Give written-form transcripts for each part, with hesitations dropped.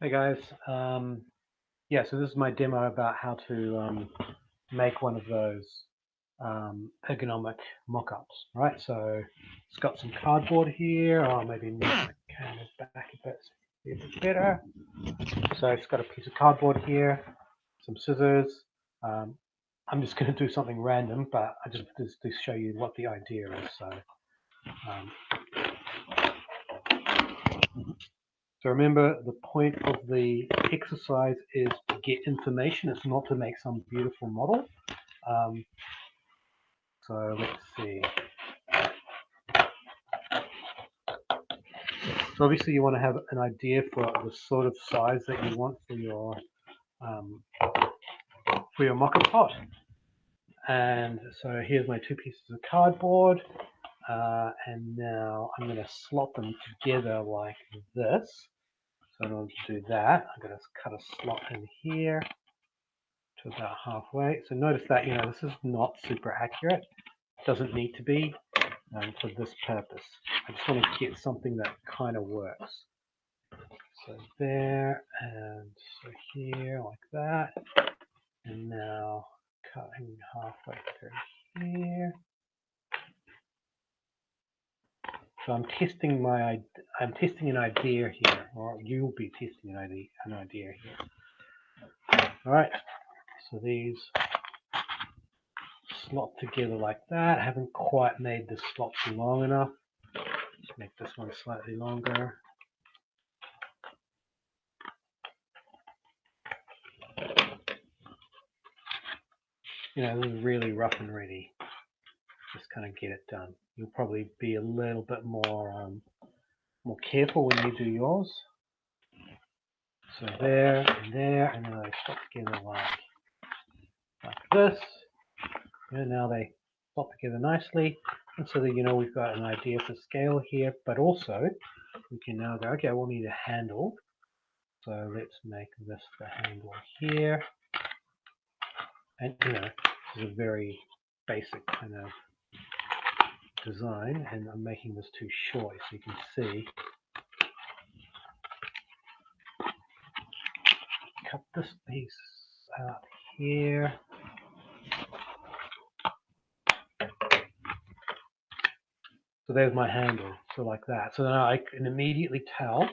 Hey guys, yeah, so this is my demo about how to make one of those ergonomic mock-ups, right? So it's got some cardboard here, or maybe move my camera back a bit, so see a bit better. So it's got a piece of cardboard here, some scissors. I'm just going to do something random, but I just to show you what the idea is. Um, So remember, the point of the exercise is to get information. It's not to make some beautiful model. So let's see. So obviously you want to have an idea for the sort of size that you want for your mock-up pot. And so here's my two pieces of cardboard. And now I'm going to slot them together like this. So in order to do that, I'm going to cut a slot in here to about halfway. So notice that, this is not super accurate. It doesn't need to be for this purpose. I just want to get something that kind of works. So there, and so here, like that. And now cutting halfway through here. So I'm testing an idea here, or you'll be testing an idea here. All right. So these slot together like that. I haven't quite made the slots long enough. Let's make this one slightly longer. This is really rough and ready. Just kind of get it done. You'll probably be a little bit more careful when you do yours. So there, and then they slot together like this. And now they slot together nicely. And so that we've got an idea for scale here, but also we can now go, okay, we'll need a handle. So let's make this the handle here. And this is a very basic kind of design, and I'm making this too short so you can see. Cut this piece out here. So there's my handle, so like that. So now I can immediately tell,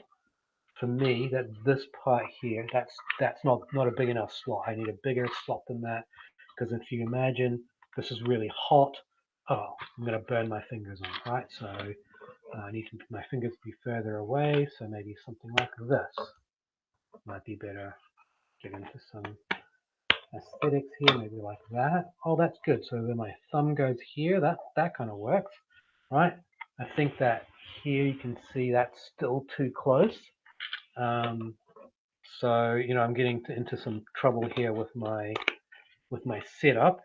for me, that this part here, that's not a big enough slot. I need a bigger slot than that, because if you imagine this is really hot, oh, I'm going to burn my fingers on, right? So I need my fingers to be further away, so maybe something like this might be better. Get into some aesthetics here, maybe like that. Oh, that's good. So then my thumb goes here. That kind of works, right? I think that here you can see that's still too close. So I'm getting into some trouble here with my setup.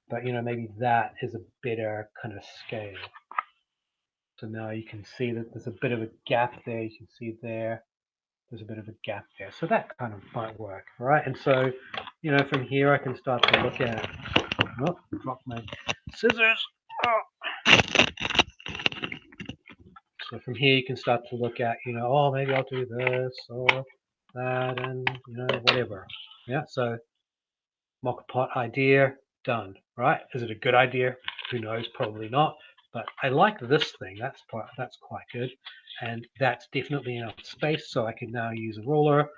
But maybe that is a better kind of scale. So now you can see that there's a bit of a gap there. You can see there's a bit of a gap there. So that kind of might work, right? And so, from here I can start to look at, oh, drop my scissors. Oh. So from here you can start to look at, oh, maybe I'll do this or that and, whatever. Yeah, so mock pot idea, done, right? Is it a good idea? Who knows, probably not. But I like this thing, that's quite good. And that's definitely enough space, so I can now use a ruler,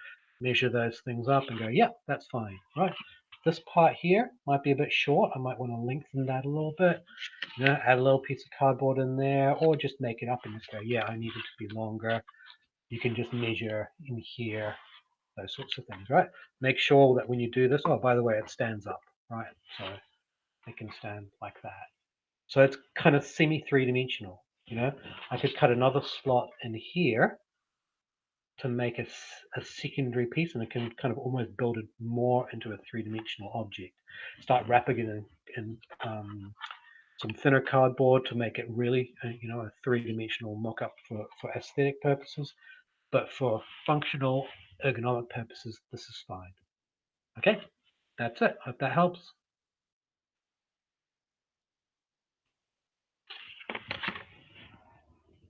measure those things up and go, yeah, that's fine, right? This part here might be a bit short. I might want to lengthen that a little bit, add a little piece of cardboard in there, or just make it up and just go, yeah, I need it to be longer. You can just measure in here, those sorts of things, right? Make sure that when you do this, oh, by the way, it stands up, right? So it can stand like that. So it's kind of semi-three-dimensional, I could cut another slot in here to make a secondary piece, and it can kind of almost build it more into a three-dimensional object. Start wrapping it in some thinner cardboard to make it really, a three-dimensional mock-up for aesthetic purposes. But for functional ergonomic purposes, this is fine. Okay, that's it. Hope that helps.